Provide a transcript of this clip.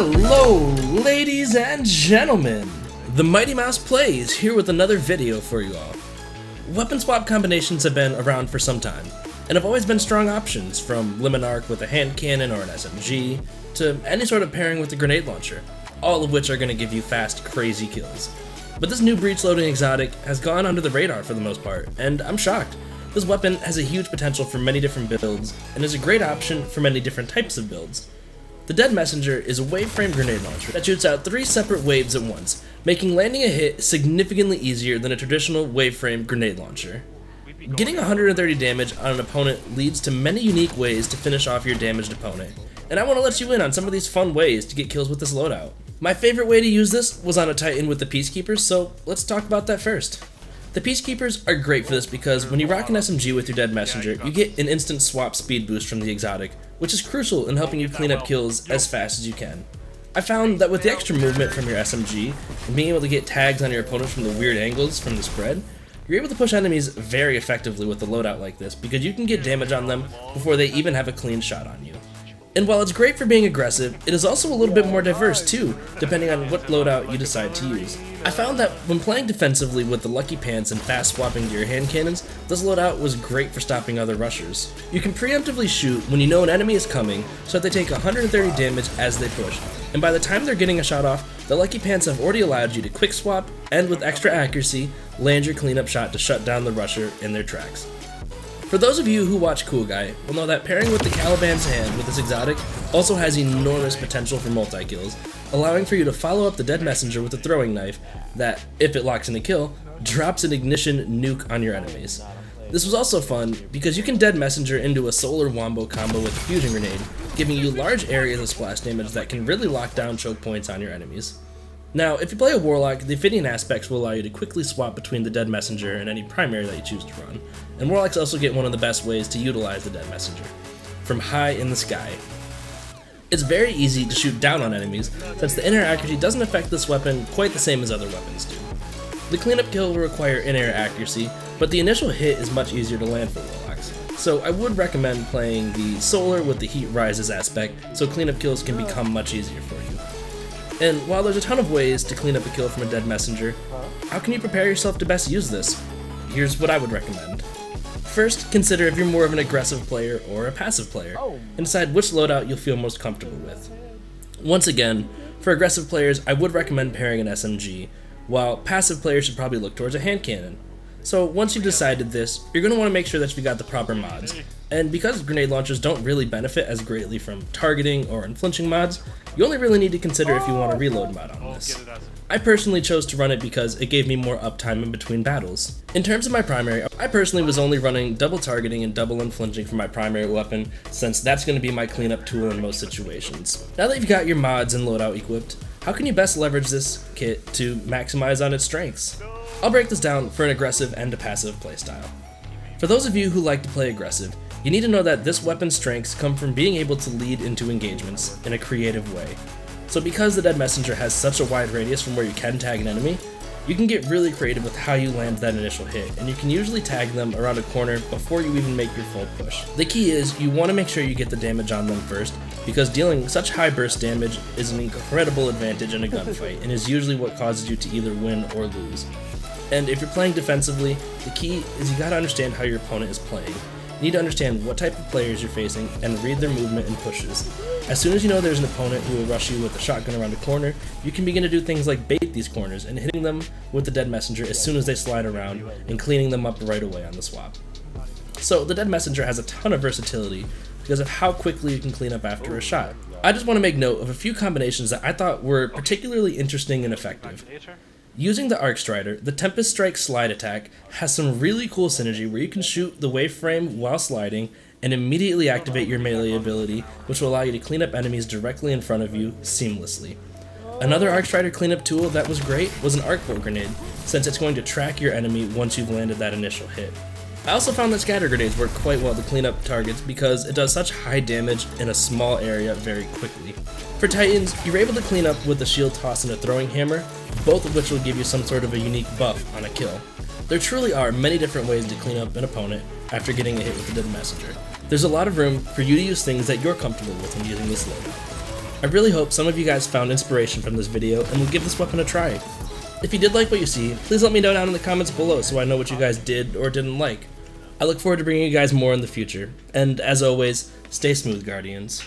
Hello, ladies and gentlemen! The Mighty Mouse Plays here with another video for you all. Weapon swap combinations have been around for some time, and have always been strong options, from Limonarch with a hand cannon or an SMG, to any sort of pairing with a grenade launcher, all of which are going to give you fast, crazy kills. But this new breech-loading exotic has gone under the radar for the most part, and I'm shocked. This weapon has a huge potential for many different builds, and is a great option for many different types of builds. The Dead Messenger is a wave-frame grenade launcher that shoots out 3 separate waves at once, making landing a hit significantly easier than a traditional wave-frame grenade launcher. Getting 130 damage on an opponent leads to many unique ways to finish off your damaged opponent, and I want to let you in on some of these fun ways to get kills with this loadout. My favorite way to use this was on a Titan with the peacekeepers, so let's talk about that first. The peacekeepers are great for this because when you rock an SMG with your Dead Messenger, you get an instant swap speed boost from the exotic, which is crucial in helping you clean up kills as fast as you can. I found that with the extra movement from your SMG, and being able to get tags on your opponent from the weird angles from the spread, you're able to push enemies very effectively with a loadout like this because you can get damage on them before they even have a clean shot on you. And while it's great for being aggressive, it is also a little bit more diverse too, depending on what loadout you decide to use. I found that when playing defensively with the Lucky Pants and fast swapping to your hand cannons, this loadout was great for stopping other rushers. You can preemptively shoot when you know an enemy is coming, so that they take 130 damage as they push, and by the time they're getting a shot off, the Lucky Pants have already allowed you to quick swap, and with extra accuracy, land your cleanup shot to shut down the rusher in their tracks. For those of you who watch Cool Guy will know that pairing with the Caliban's hand with this exotic also has enormous potential for multi-kills, allowing for you to follow up the Dead Messenger with a throwing knife that, if it locks in a kill, drops an ignition nuke on your enemies. This was also fun because you can Dead Messenger into a solar wombo combo with a fusion grenade, giving you large areas of splash damage that can really lock down choke points on your enemies. Now, if you play a Warlock, the Ophidian aspects will allow you to quickly swap between the Dead Messenger and any primary that you choose to run, and Warlocks also get one of the best ways to utilize the Dead Messenger, from high in the sky. It's very easy to shoot down on enemies, since the in-air accuracy doesn't affect this weapon quite the same as other weapons do. The cleanup kill will require in-air accuracy, but the initial hit is much easier to land for Warlocks, so I would recommend playing the Solar with the Heat Rises aspect, so cleanup kills can become much easier for you. And while there's a ton of ways to clean up a kill from a Dead Messenger, how can you prepare yourself to best use this? Here's what I would recommend. First, consider if you're more of an aggressive player or a passive player, and decide which loadout you'll feel most comfortable with. Once again, for aggressive players, I would recommend pairing an SMG, while passive players should probably look towards a hand cannon. So once you've decided this, you're going to want to make sure that you've got the proper mods. And because grenade launchers don't really benefit as greatly from targeting or unflinching mods, you only really need to consider if you want a reload mod on this. I personally chose to run it because it gave me more uptime in between battles. In terms of my primary, I personally was only running double targeting and double unflinching for my primary weapon, since that's going to be my cleanup tool in most situations. Now that you've got your mods and loadout equipped, how can you best leverage this kit to maximize on its strengths? I'll break this down for an aggressive and a passive playstyle. For those of you who like to play aggressive, you need to know that this weapon's strengths come from being able to lead into engagements in a creative way. So because the Dead Messenger has such a wide radius from where you can tag an enemy, you can get really creative with how you land that initial hit, and you can usually tag them around a corner before you even make your full push. The key is you want to make sure you get the damage on them first, because dealing such high burst damage is an incredible advantage in a gunfight, and is usually what causes you to either win or lose. And if you're playing defensively, the key is you gotta understand how your opponent is playing. You need to understand what type of players you're facing and read their movement and pushes. As soon as you know there's an opponent who will rush you with a shotgun around a corner, you can begin to do things like bait these corners and hitting them with the Dead Messenger as soon as they slide around and cleaning them up right away on the swap. So the Dead Messenger has a ton of versatility because of how quickly you can clean up after a shot. I just want to make note of a few combinations that I thought were particularly interesting and effective. Using the Arc Strider, the Tempest Strike slide attack has some really cool synergy where you can shoot the wave frame while sliding and immediately activate your melee ability, which will allow you to clean up enemies directly in front of you seamlessly. Another Arc Strider cleanup tool that was great was an Arc Bolt Grenade, since it's going to track your enemy once you've landed that initial hit. I also found that scatter grenades work quite well to clean up targets because it does such high damage in a small area very quickly. For Titans, you're able to clean up with a shield toss and a throwing hammer, both of which will give you some sort of a unique buff on a kill. There truly are many different ways to clean up an opponent after getting a hit with the Dead Messenger. There's a lot of room for you to use things that you're comfortable with when using this loadout. I really hope some of you guys found inspiration from this video and will give this weapon a try. If you did like what you see, please let me know down in the comments below so I know what you guys did or didn't like. I look forward to bringing you guys more in the future, and as always, stay smooth, Guardians.